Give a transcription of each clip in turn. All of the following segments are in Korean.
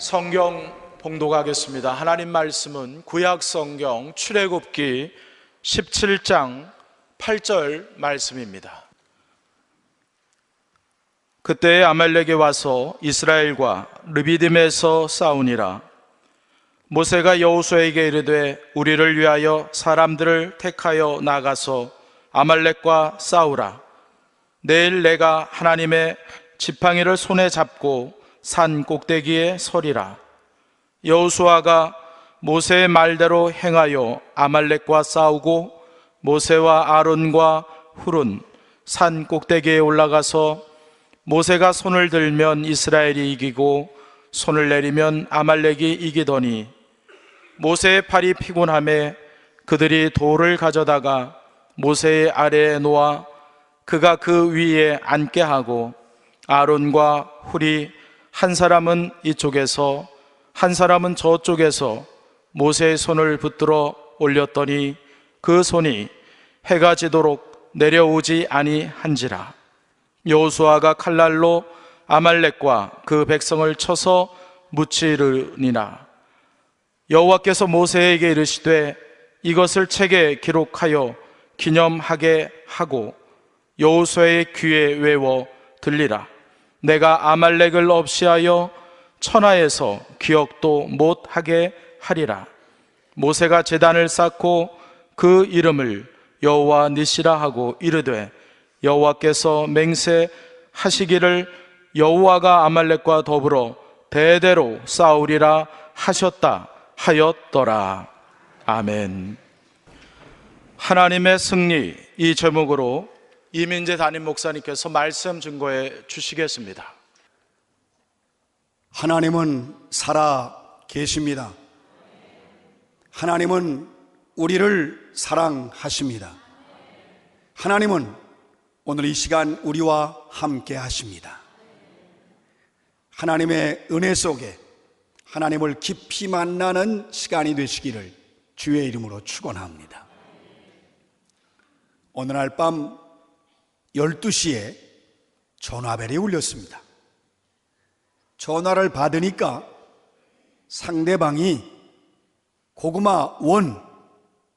성경 봉독하겠습니다. 하나님 말씀은 구약 성경 출애굽기 17장 8절 말씀입니다. 그때 아말렉이 와서 이스라엘과 르비딤에서 싸우니라. 모세가 여호수아에게 이르되 우리를 위하여 사람들을 택하여 나가서 아말렉과 싸우라. 내일 내가 하나님의 지팡이를 손에 잡고 산 꼭대기에 서리라. 여호수아가 모세의 말대로 행하여 아말렉과 싸우고 모세와 아론과 훌은 산 꼭대기에 올라가서 모세가 손을 들면 이스라엘이 이기고 손을 내리면 아말렉이 이기더니 모세의 팔이 피곤함에 그들이 돌을 가져다가 모세의 아래에 놓아 그가 그 위에 앉게 하고 아론과 훌이 한 사람은 이쪽에서 한 사람은 저쪽에서 모세의 손을 붙들어 올렸더니 그 손이 해가 지도록 내려오지 아니한지라. 여호수아가 칼날로 아말렉과 그 백성을 쳐서 무찌르니라. 여호와께서 모세에게 이르시되 이것을 책에 기록하여 기념하게 하고 여호수아의 귀에 외워 들리라. 내가 아말렉을 없이하여 천하에서 기억도 못하게 하리라. 모세가 제단을 쌓고 그 이름을 여호와 니시라 하고 이르되 여호와께서 맹세하시기를 여호와가 아말렉과 더불어 대대로 싸우리라 하셨다 하였더라. 아멘. 하나님의 승리, 이 제목으로 이민재 담임 목사님께서 말씀 증거해 주시겠습니다. 하나님은 살아 계십니다. 하나님은 우리를 사랑하십니다. 하나님은 오늘 이 시간 우리와 함께 하십니다. 하나님의 은혜 속에 하나님을 깊이 만나는 시간이 되시기를 주의 이름으로 축원합니다. 어느 날 밤 12시에 전화벨이 울렸습니다. 전화를 받으니까 상대방이 고구마 원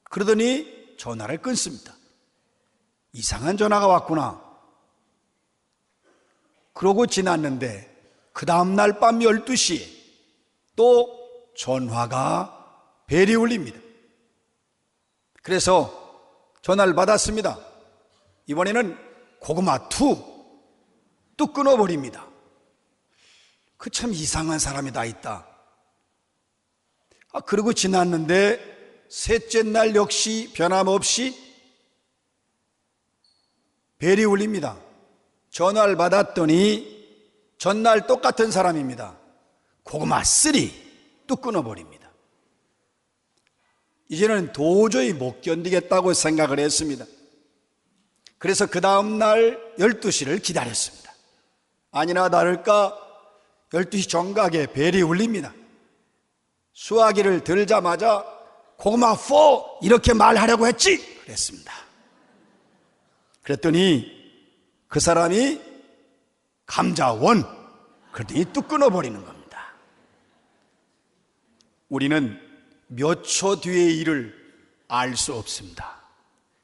그러더니 전화를 끊습니다. 이상한 전화가 왔구나. 그러고 지났는데 그 다음날 밤 12시에 또 전화가 벨이 울립니다. 그래서 전화를 받았습니다. 이번에는 고구마 투 또 끊어버립니다. 그 참 이상한 사람이 다 있다. 그러고 지났는데 셋째 날 역시 변함없이 벨이 울립니다. 전화를 받았더니 전날 똑같은 사람입니다. 고구마 3 또 끊어버립니다. 이제는 도저히 못 견디겠다고 생각을 했습니다. 그래서 그 다음날 12시를 기다렸습니다. 아니나 다를까 12시 정각에 벨이 울립니다. 수화기를 들자마자 고구마 4 이렇게 말하려고 했지 그랬습니다. 그랬더니 그 사람이 감자 1 그랬더니 뚝 끊어버리는 겁니다. 우리는 몇 초 뒤의 일을 알 수 없습니다.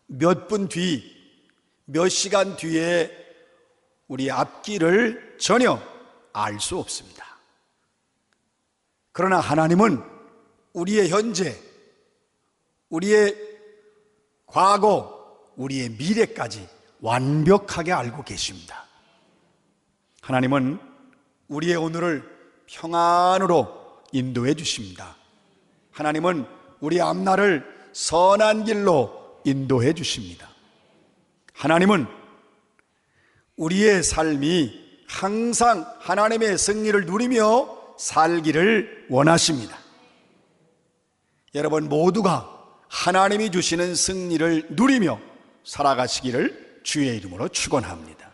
몇 분 뒤, 몇 시간 뒤에 우리 앞길을 전혀 알 수 없습니다. 그러나 하나님은 우리의 현재, 우리의 과거, 우리의 미래까지 완벽하게 알고 계십니다. 하나님은 우리의 오늘을 평안으로 인도해 주십니다. 하나님은 우리 앞날을 선한 길로 인도해 주십니다. 하나님은 우리의 삶이 항상 하나님의 승리를 누리며 살기를 원하십니다. 여러분 모두가 하나님이 주시는 승리를 누리며 살아가시기를 주의 이름으로 축원합니다.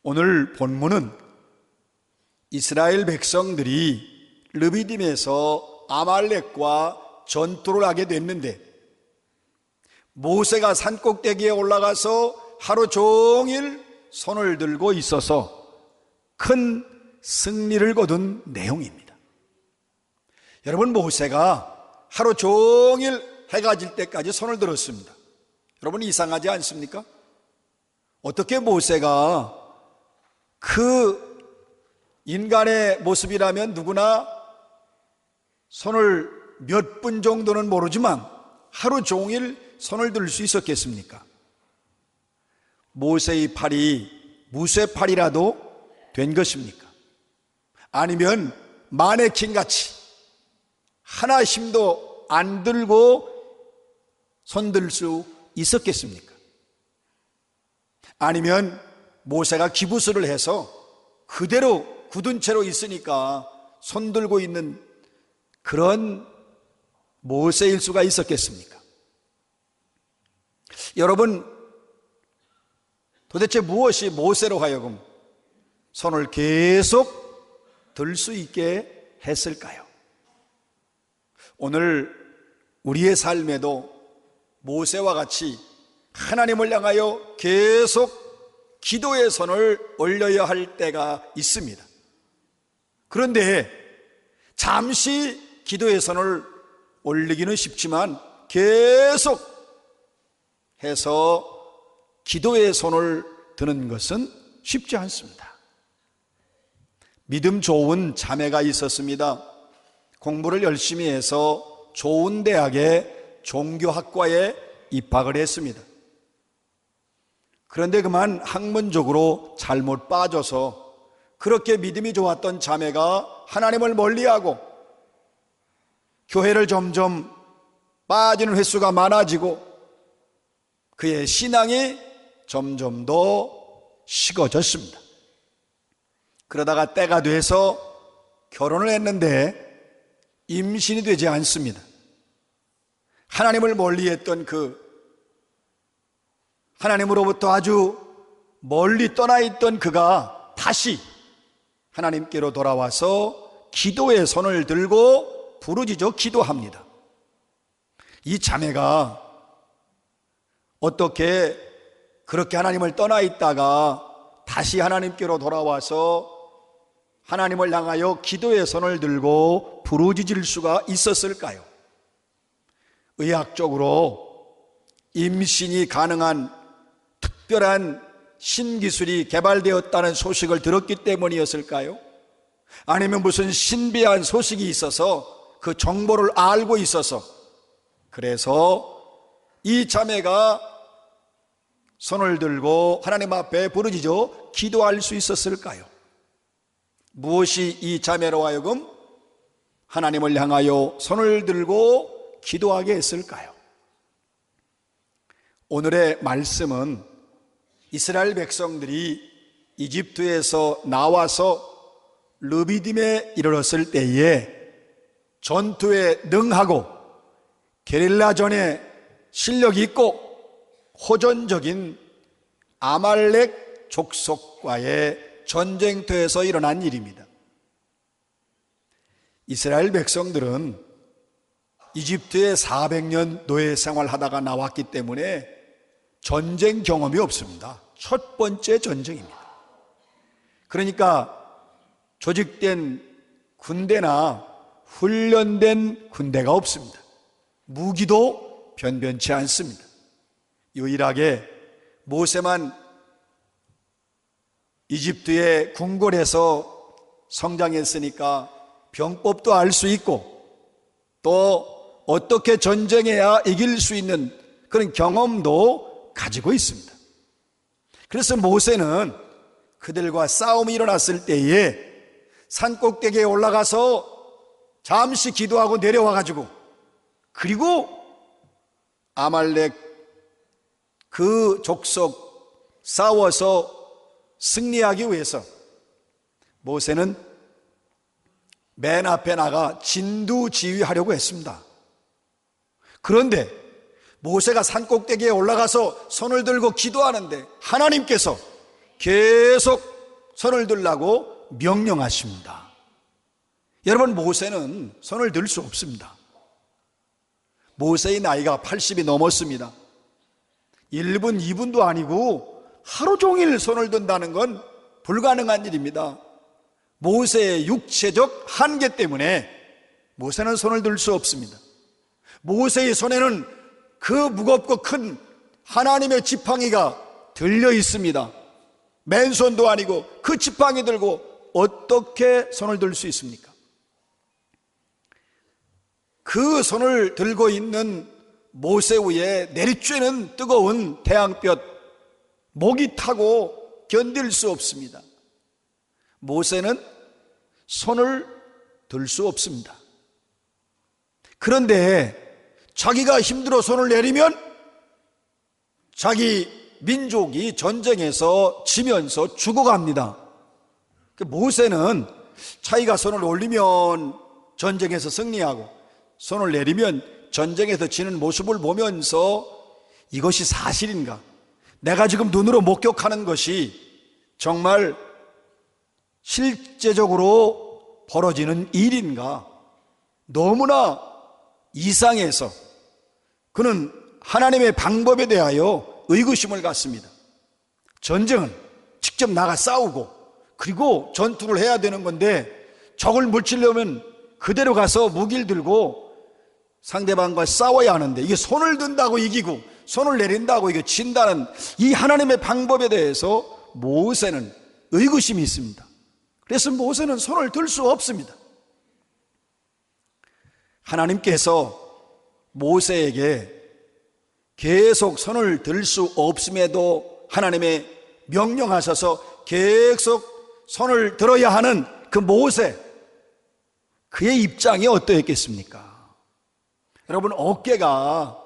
오늘 본문은 이스라엘 백성들이 르비딤에서 아말렉과 전투를 하게 됐는데 모세가 산꼭대기에 올라가서 하루 종일 손을 들고 있어서 큰 승리를 거둔 내용입니다. 여러분, 모세가 하루 종일 해가 질 때까지 손을 들었습니다. 여러분, 이상하지 않습니까? 어떻게 모세가, 그 인간의 모습이라면 누구나 손을 몇 분 정도는 모르지만 하루 종일 손을 들 수 있었겠습니까? 모세의 팔이 무쇠팔이라도 된 것입니까? 아니면 마네킹 같이 하나 힘도 안 들고 손들 수 있었겠습니까? 아니면 모세가 기부스를 해서 그대로 굳은 채로 있으니까 손 들고 있는 그런 모세일 수가 있었겠습니까? 여러분, 도대체 무엇이 모세로 하여금 손을 계속 들 수 있게 했을까요? 오늘 우리의 삶에도 모세와 같이 하나님을 향하여 계속 기도의 손을 올려야 할 때가 있습니다. 그런데 잠시 기도의 손을 올리기는 쉽지만 계속 해서 기도의 손을 드는 것은 쉽지 않습니다. 믿음 좋은 자매가 있었습니다. 공부를 열심히 해서 좋은 대학의 종교학과에 입학을 했습니다. 그런데 그만 학문적으로 잘못 빠져서 그렇게 믿음이 좋았던 자매가 하나님을 멀리하고 교회를 점점 빠지는 횟수가 많아지고 그의 신앙이 점점 더 식어졌습니다. 그러다가 때가 돼서 결혼을 했는데 임신이 되지 않습니다. 하나님을 멀리했던 하나님으로부터 아주 멀리 떠나 있던 그가 다시 하나님께로 돌아와서 기도의 손을 들고 부르짖어 기도합니다. 이 자매가 어떻게 그렇게 하나님을 떠나 있다가 다시 하나님께로 돌아와서 하나님을 향하여 기도의 손을 들고 부르짖을 수가 있었을까요? 의학적으로 임신이 가능한 특별한 신기술이 개발되었다는 소식을 들었기 때문이었을까요? 아니면 무슨 신비한 소식이 있어서 그 정보를 알고 있어서 그래서 이 자매가 손을 들고 하나님 앞에 부르짖어 기도할 수 있었을까요? 무엇이 이 자매로 하여금 하나님을 향하여 손을 들고 기도하게 했을까요? 오늘의 말씀은 이스라엘 백성들이 이집트에서 나와서 르비딤에 이르렀을 때에 전투에 능하고 게릴라전에 실력이 있고 호전적인 아말렉 족속과의 전쟁터에서 일어난 일입니다. 이스라엘 백성들은 이집트에 400년 노예 생활하다가 나왔기 때문에 전쟁 경험이 없습니다. 첫 번째 전쟁입니다. 그러니까 조직된 군대나 훈련된 군대가 없습니다. 무기도 변변치 않습니다. 유일하게 모세만 이집트의 궁궐에서 성장했으니까 병법도 알 수 있고 또 어떻게 전쟁해야 이길 수 있는 그런 경험도 가지고 있습니다. 그래서 모세는 그들과 싸움이 일어났을 때에 산꼭대기에 올라가서 잠시 기도하고 내려와 가지고 그리고 아말렉 그 족속 싸워서 승리하기 위해서 모세는 맨 앞에 나가 진두지휘하려고 했습니다. 그런데 모세가 산꼭대기에 올라가서 손을 들고 기도하는데 하나님께서 계속 손을 들라고 명령하십니다. 여러분, 모세는 손을 들 수 없습니다. 모세의 나이가 80이 넘었습니다. 1분, 2분도 아니고 하루 종일 손을 든다는 건 불가능한 일입니다. 모세의 육체적 한계 때문에 모세는 손을 들 수 없습니다. 모세의 손에는 그 무겁고 큰 하나님의 지팡이가 들려 있습니다. 맨손도 아니고 그 지팡이 들고 어떻게 손을 들 수 있습니까? 그 손을 들고 있는 모세 위에 내리쬐는 뜨거운 태양볕, 목이 타고 견딜 수 없습니다. 모세는 손을 들 수 없습니다. 그런데 자기가 힘들어 손을 내리면 자기 민족이 전쟁에서 지면서 죽어갑니다. 모세는 자기가 손을 올리면 전쟁에서 승리하고 손을 내리면 전쟁에서 지는 모습을 보면서 이것이 사실인가? 내가 지금 눈으로 목격하는 것이 정말 실제적으로 벌어지는 일인가? 너무나 이상해서 그는 하나님의 방법에 대하여 의구심을 갖습니다. 전쟁은 직접 나가 싸우고 그리고 전투를 해야 되는 건데 적을 물치려면 그대로 가서 무기를 들고 상대방과 싸워야 하는데 이게 손을 든다고 이기고 손을 내린다고 이게 진다는 이 하나님의 방법에 대해서 모세는 의구심이 있습니다. 그래서 모세는 손을 들 수 없습니다. 하나님께서 모세에게 계속 손을 들 수 없음에도 하나님의 명령하셔서 계속 손을 들어야 하는 그 모세, 그의 입장이 어떠했겠습니까? 여러분, 어깨가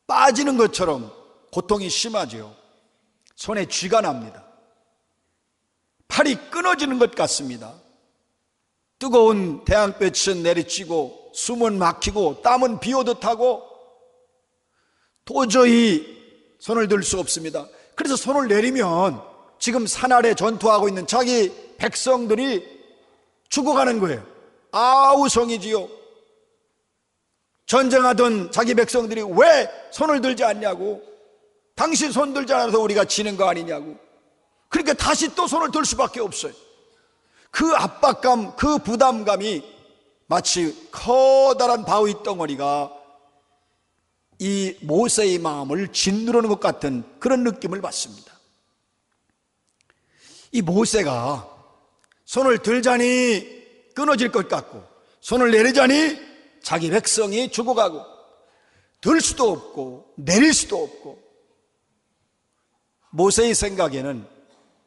빠지는 것처럼 고통이 심하죠. 손에 쥐가 납니다. 팔이 끊어지는 것 같습니다. 뜨거운 태양볕은 내리쬐고 숨은 막히고 땀은 비오듯 하고 도저히 손을 들 수 없습니다. 그래서 손을 내리면 지금 산 아래 전투하고 있는 자기 백성들이 죽어가는 거예요. 아우성이지요. 전쟁하던 자기 백성들이 왜 손을 들지 않냐고, 당신 손 들지 않아서 우리가 지는 거 아니냐고. 그러니까 다시 또 손을 들 수밖에 없어요. 그 압박감, 그 부담감이 마치 커다란 바위 덩어리가 이 모세의 마음을 짓누르는 것 같은 그런 느낌을 받습니다. 이 모세가 손을 들자니 끊어질 것 같고 손을 내리자니 자기 백성이 죽어가고 들 수도 없고 내릴 수도 없고, 모세의 생각에는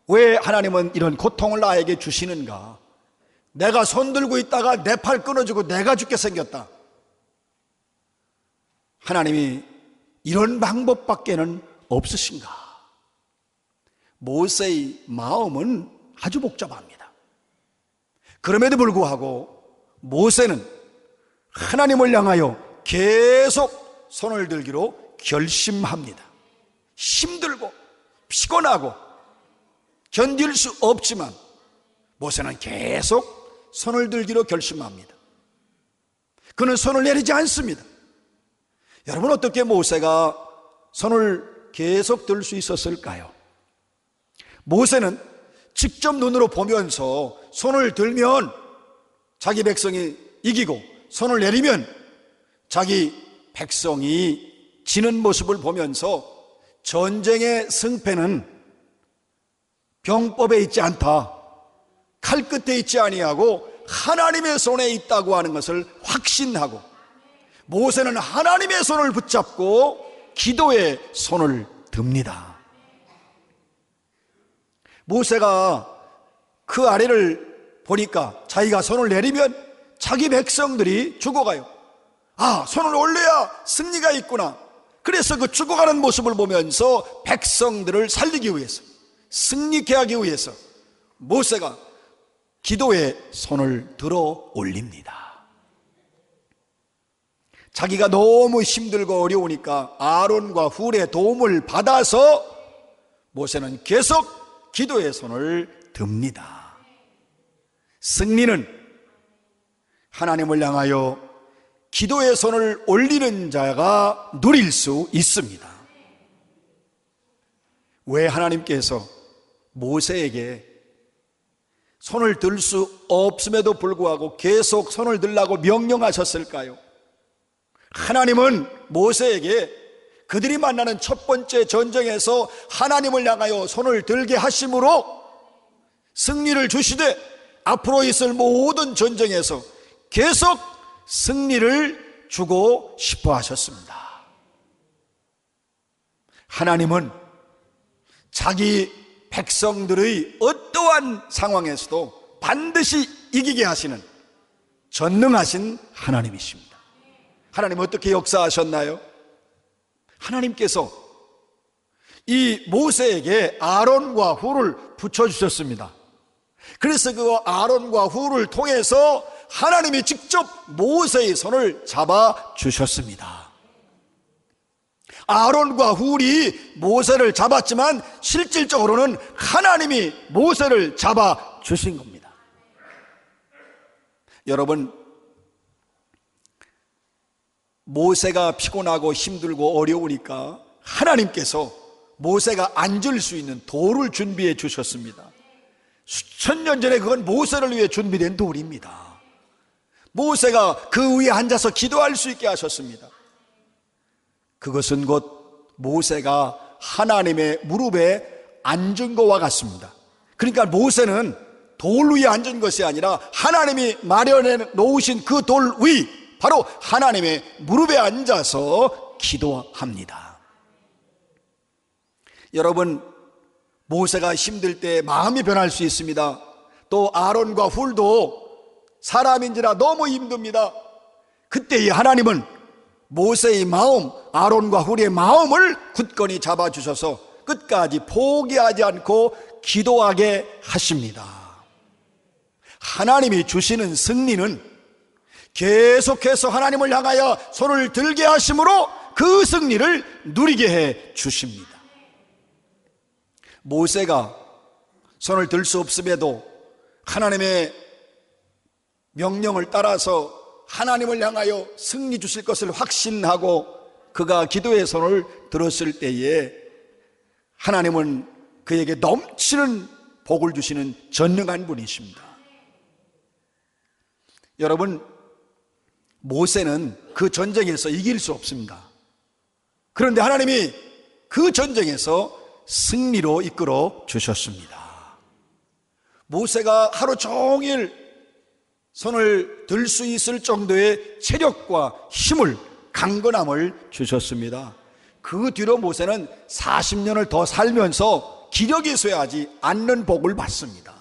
왜 하나님은 이런 고통을 나에게 주시는가? 내가 손 들고 있다가 내 팔 끊어지고 내가 죽게 생겼다. 하나님이 이런 방법밖에는 없으신가? 모세의 마음은 아주 복잡합니다. 그럼에도 불구하고 모세는 하나님을 향하여 계속 손을 들기로 결심합니다. 힘들고 피곤하고 견딜 수 없지만 모세는 계속 손을 들기로 결심합니다. 그는 손을 내리지 않습니다. 여러분, 어떻게 모세가 손을 계속 들 수 있었을까요? 모세는 직접 눈으로 보면서 손을 들면 자기 백성이 이기고 손을 내리면 자기 백성이 지는 모습을 보면서 전쟁의 승패는 병법에 있지 않다, 칼 끝에 있지 아니하고 하나님의 손에 있다고 하는 것을 확신하고, 모세는 하나님의 손을 붙잡고 기도의 손을 듭니다. 모세가 그 아래를 보니까 자기가 손을 내리면 자기 백성들이 죽어가요. 아, 손을 올려야 승리가 있구나. 그래서 그 죽어가는 모습을 보면서 백성들을 살리기 위해서, 승리케 하기 위해서 모세가 기도의 손을 들어 올립니다. 자기가 너무 힘들고 어려우니까 아론과 훌의 도움을 받아서 모세는 계속 기도의 손을 듭니다. 승리는 하나님을 향하여 기도의 손을 올리는 자가 누릴 수 있습니다. 왜 하나님께서 모세에게 손을 들 수 없음에도 불구하고 계속 손을 들라고 명령하셨을까요? 하나님은 모세에게 그들이 만나는 첫 번째 전쟁에서 하나님을 향하여 손을 들게 하심으로 승리를 주시되 앞으로 있을 모든 전쟁에서 계속 승리를 주고 싶어 하셨습니다. 하나님은 자기 백성들의 어떠한 상황에서도 반드시 이기게 하시는 전능하신 하나님이십니다. 하나님 어떻게 역사하셨나요? 하나님께서 이 모세에게 아론과 훌을 붙여주셨습니다. 그래서 그 아론과 훌을 통해서 하나님이 직접 모세의 손을 잡아주셨습니다. 아론과 훌이 모세를 잡았지만 실질적으로는 하나님이 모세를 잡아주신 겁니다. 여러분, 모세가 피곤하고 힘들고 어려우니까 하나님께서 모세가 앉을 수 있는 돌을 준비해 주셨습니다. 수천 년 전에 그건 모세를 위해 준비된 돌입니다. 모세가 그 위에 앉아서 기도할 수 있게 하셨습니다. 그것은 곧 모세가 하나님의 무릎에 앉은 것과 같습니다. 그러니까 모세는 돌 위에 앉은 것이 아니라 하나님이 마련해 놓으신 그 돌 위, 바로 하나님의 무릎에 앉아서 기도합니다. 여러분, 모세가 힘들 때 마음이 변할 수 있습니다. 또 아론과 훌도 사람인지라 너무 힘듭니다. 그때 하나님은 모세의 마음, 아론과 훌의 마음을 굳건히 잡아주셔서 끝까지 포기하지 않고 기도하게 하십니다. 하나님이 주시는 승리는 계속해서 하나님을 향하여 손을 들게 하심으로 그 승리를 누리게 해 주십니다. 모세가 손을 들 수 없음에도 하나님의 명령을 따라서 하나님을 향하여 승리 주실 것을 확신하고 그가 기도의 손을 들었을 때에 하나님은 그에게 넘치는 복을 주시는 전능한 분이십니다. 여러분, 모세는 그 전쟁에서 이길 수 없습니다. 그런데 하나님이 그 전쟁에서 승리로 이끌어 주셨습니다. 모세가 하루 종일 손을 들 수 있을 정도의 체력과 힘을, 강건함을 주셨습니다. 그 뒤로 모세는 40년을 더 살면서 기력이 쇠하지 않는 복을 받습니다.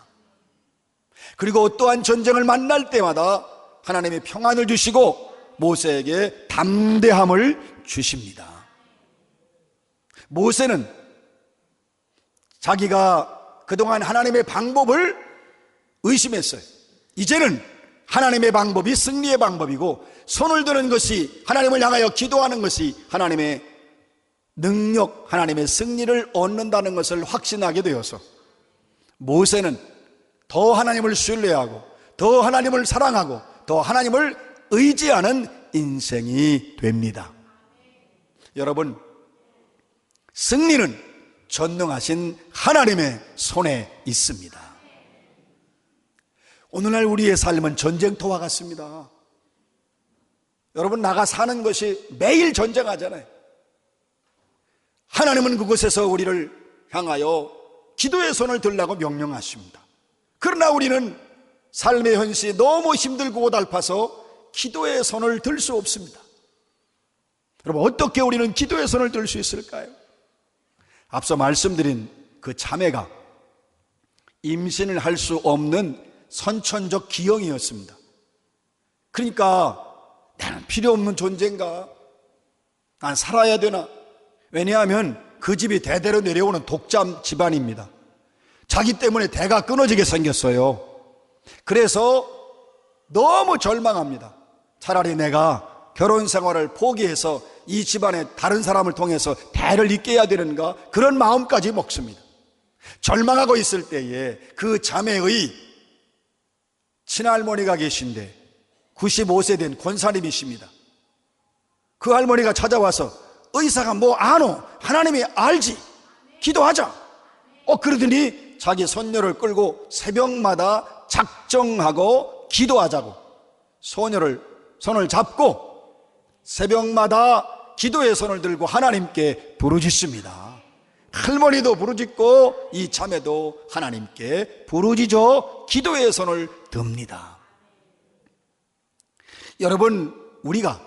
그리고 또한 전쟁을 만날 때마다 하나님의 평안을 주시고 모세에게 담대함을 주십니다. 모세는 자기가 그동안 하나님의 방법을 의심했어요. 이제는 하나님의 방법이 승리의 방법이고 손을 드는 것이, 하나님을 향하여 기도하는 것이 하나님의 능력, 하나님의 승리를 얻는다는 것을 확신하게 되어서 모세는 더 하나님을 신뢰하고 더 하나님을 사랑하고 더 하나님을 의지하는 인생이 됩니다. 여러분, 승리는 전능하신 하나님의 손에 있습니다. 오늘날 우리의 삶은 전쟁터와 같습니다. 여러분, 나가 사는 것이 매일 전쟁하잖아요. 하나님은 그곳에서 우리를 향하여 기도의 손을 들라고 명령하십니다. 그러나 우리는 삶의 현실이 너무 힘들고 고달파서 기도의 손을 들 수 없습니다. 여러분, 어떻게 우리는 기도의 손을 들 수 있을까요? 앞서 말씀드린 그 자매가 임신을 할 수 없는 선천적 기형이었습니다. 그러니까 나는 필요 없는 존재인가? 난 살아야 되나? 왜냐하면 그 집이 대대로 내려오는 독자 집안입니다. 자기 때문에 대가 끊어지게 생겼어요. 그래서 너무 절망합니다. 차라리 내가 결혼 생활을 포기해서 이 집안에 다른 사람을 통해서 대를 잇게 해야 되는가? 그런 마음까지 먹습니다. 절망하고 있을 때에 그 자매의 친할머니가 계신데 95세 된 권사님이십니다. 그 할머니가 찾아와서 의사가 뭐 아노? 하나님이 알지? 기도하자. 그러더니 자기 손녀를 끌고 새벽마다 작정하고 기도하자고 손을 잡고 새벽마다 기도의 손을 들고 하나님께 부르짖습니다. 할머니도 부르짖고 이 자매도 하나님께 부르짖어 기도의 손을 듭니다. 여러분, 우리가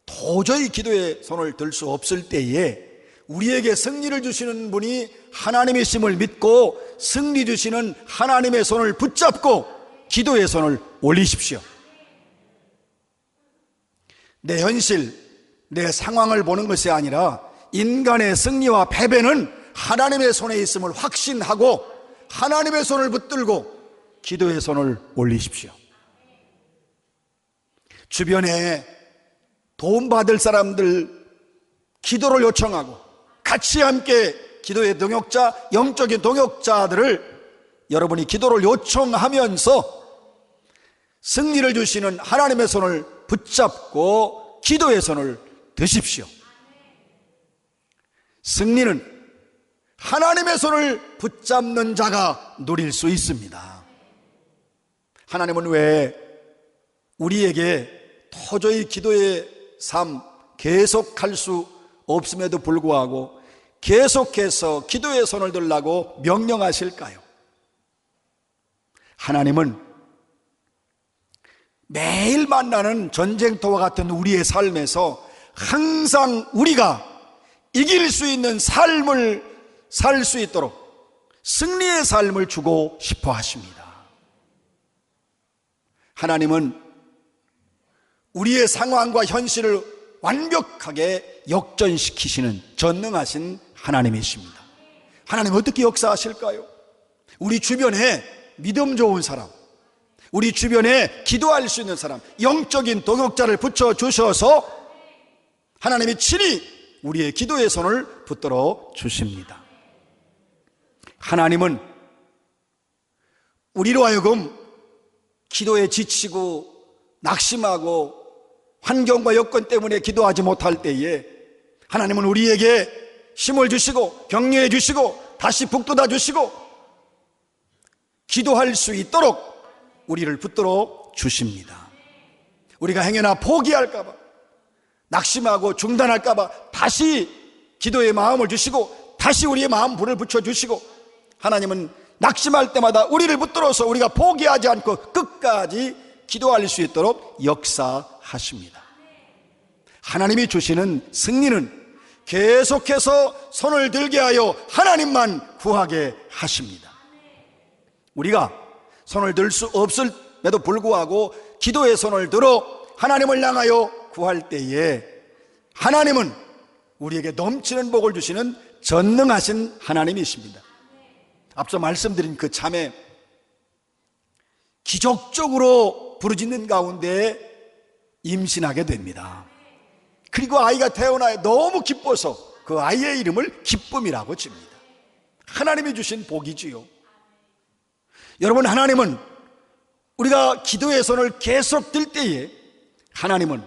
도저히 기도의 손을 들 수 없을 때에 우리에게 승리를 주시는 분이 하나님이심을 믿고 승리 주시는 하나님의 손을 붙잡고 기도의 손을 올리십시오. 내 현실, 내 상황을 보는 것이 아니라 인간의 승리와 패배는 하나님의 손에 있음을 확신하고 하나님의 손을 붙들고 기도의 손을 올리십시오. 주변에 도움받을 사람들 기도를 요청하고 같이 함께 기도의 동역자, 영적인 동역자들을 여러분이 기도를 요청하면서 승리를 주시는 하나님의 손을 붙잡고 기도의 손을 드십시오. 승리는 하나님의 손을 붙잡는 자가 누릴 수 있습니다. 하나님은 왜 우리에게 도저히 기도의 삶 계속할 수 없음에도 불구하고 계속해서 기도의 손을 들라고 명령하실까요? 하나님은 매일 만나는 전쟁터와 같은 우리의 삶에서 항상 우리가 이길 수 있는 삶을 살 수 있도록 승리의 삶을 주고 싶어 하십니다. 하나님은 우리의 상황과 현실을 완벽하게 역전시키시는 전능하신 하나님이십니다. 하나님 어떻게 역사하실까요? 우리 주변에 믿음 좋은 사람, 우리 주변에 기도할 수 있는 사람, 영적인 동역자를 붙여주셔서 하나님이 친히 우리의 기도의 손을 붙들어 주십니다. 하나님은 우리로 하여금 기도에 지치고 낙심하고 환경과 여건 때문에 기도하지 못할 때에 하나님은 우리에게 힘을 주시고 격려해 주시고 다시 북돋아 주시고 기도할 수 있도록 우리를 붙들어 주십니다. 우리가 행여나 포기할까봐 낙심하고 중단할까봐 다시 기도의 마음을 주시고 다시 우리의 마음 불을 붙여주시고 하나님은 낙심할 때마다 우리를 붙들어서 우리가 포기하지 않고 끝까지 기도할 수 있도록 역사하십니다. 하나님이 주시는 승리는 계속해서 손을 들게 하여 하나님만 구하게 하십니다. 우리가 손을 들 수 없음에도 불구하고 기도의 손을 들어 하나님을 향하여 구할 때에 하나님은 우리에게 넘치는 복을 주시는 전능하신 하나님이십니다. 앞서 말씀드린 그 자매 기적적으로 부르짖는 가운데 임신하게 됩니다. 그리고 아이가 태어나야 너무 기뻐서 그 아이의 이름을 기쁨이라고 집니다. 하나님이 주신 복이지요. 여러분, 하나님은 우리가 기도의 손을 계속 들 때에 하나님은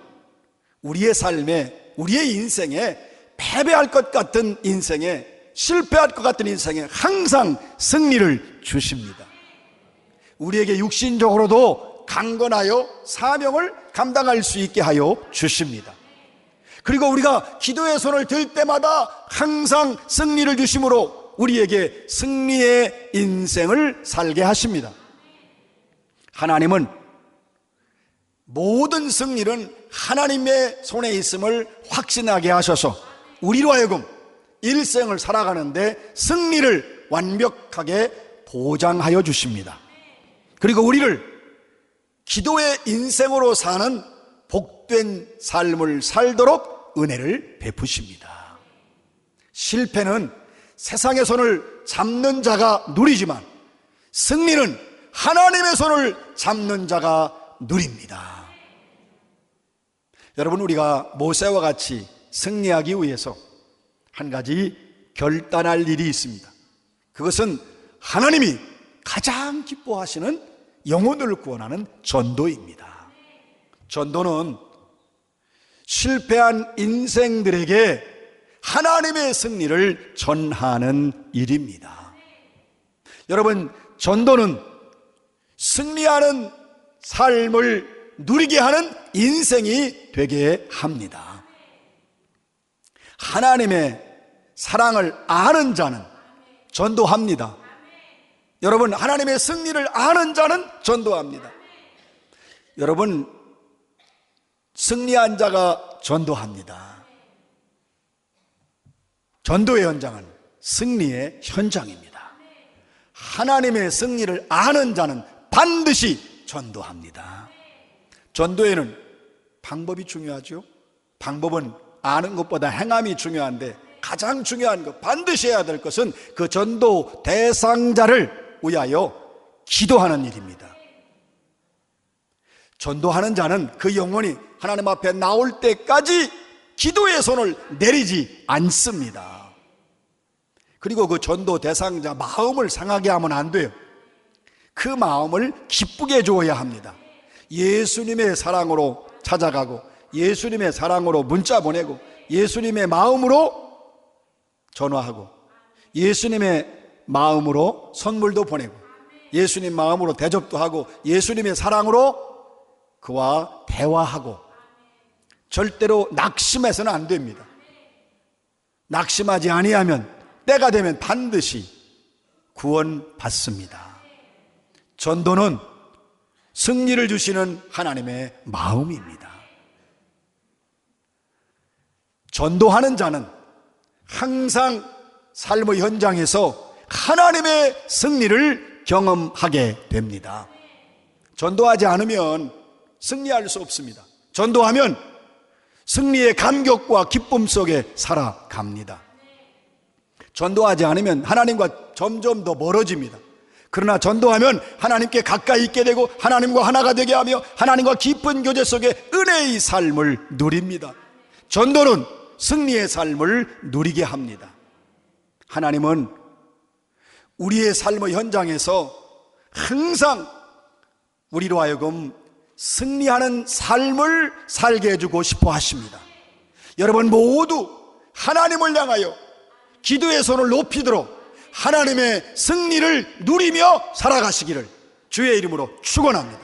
우리의 삶에, 우리의 인생에 패배할 것 같은 인생에, 실패할 것 같은 인생에 항상 승리를 주십니다. 우리에게 육신적으로도 강건하여 사명을 감당할 수 있게 하여 주십니다. 그리고 우리가 기도의 손을 들 때마다 항상 승리를 주심으로 우리에게 승리의 인생을 살게 하십니다. 하나님은 모든 승리는 하나님의 손에 있음을 확신하게 하셔서 우리로 하여금 일생을 살아가는데 승리를 완벽하게 보장하여 주십니다. 그리고 우리를 기도의 인생으로 사는 복된 삶을 살도록 은혜를 베푸십니다. 실패는 세상의 손을 잡는 자가 누리지만 승리는 하나님의 손을 잡는 자가 누립니다. 여러분, 우리가 모세와 같이 승리하기 위해서 한 가지 결단할 일이 있습니다. 그것은 하나님이 가장 기뻐하시는 영혼을 구원하는 전도입니다. 전도는 실패한 인생들에게 하나님의 승리를 전하는 일입니다. 여러분, 전도는 승리하는 삶을 누리게 하는 인생이 되게 합니다. 하나님의 사랑을 아는 자는 전도합니다. 여러분, 하나님의 승리를 아는 자는 전도합니다. 여러분, 승리한 자가 전도합니다. 전도의 현장은 승리의 현장입니다. 하나님의 승리를 아는 자는 반드시 전도합니다. 전도에는 방법이 중요하죠. 방법은 아는 것보다 행함이 중요한데, 가장 중요한 것, 반드시 해야 될 것은 그 전도 대상자를 위하여 기도하는 일입니다. 전도하는 자는 그 영혼이 하나님 앞에 나올 때까지 기도의 손을 내리지 않습니다. 그리고 그 전도 대상자 마음을 상하게 하면 안 돼요. 그 마음을 기쁘게 주어야 합니다. 예수님의 사랑으로 찾아가고, 예수님의 사랑으로 문자 보내고, 예수님의 마음으로 전화하고, 예수님의 마음으로 선물도 보내고, 예수님 마음으로 대접도 하고, 예수님의 사랑으로 그와 대화하고, 절대로 낙심해서는 안 됩니다. 낙심하지 아니하면 때가 되면 반드시 구원받습니다. 전도는 승리를 주시는 하나님의 마음입니다. 전도하는 자는 항상 삶의 현장에서 하나님의 승리를 경험하게 됩니다. 전도하지 않으면 승리할 수 없습니다. 전도하면 승리의 감격과 기쁨 속에 살아갑니다. 전도하지 않으면 하나님과 점점 더 멀어집니다. 그러나 전도하면 하나님께 가까이 있게 되고, 하나님과 하나가 되게 하며 하나님과 깊은 교제 속에 은혜의 삶을 누립니다. 전도는 승리의 삶을 누리게 합니다. 하나님은 우리의 삶의 현장에서 항상 우리로 하여금 승리하는 삶을 살게 해주고 싶어 하십니다. 여러분 모두 하나님을 향하여 기도의 손을 높이도록 하나님의 승리를 누리며 살아가시기를 주의 이름으로 축원합니다.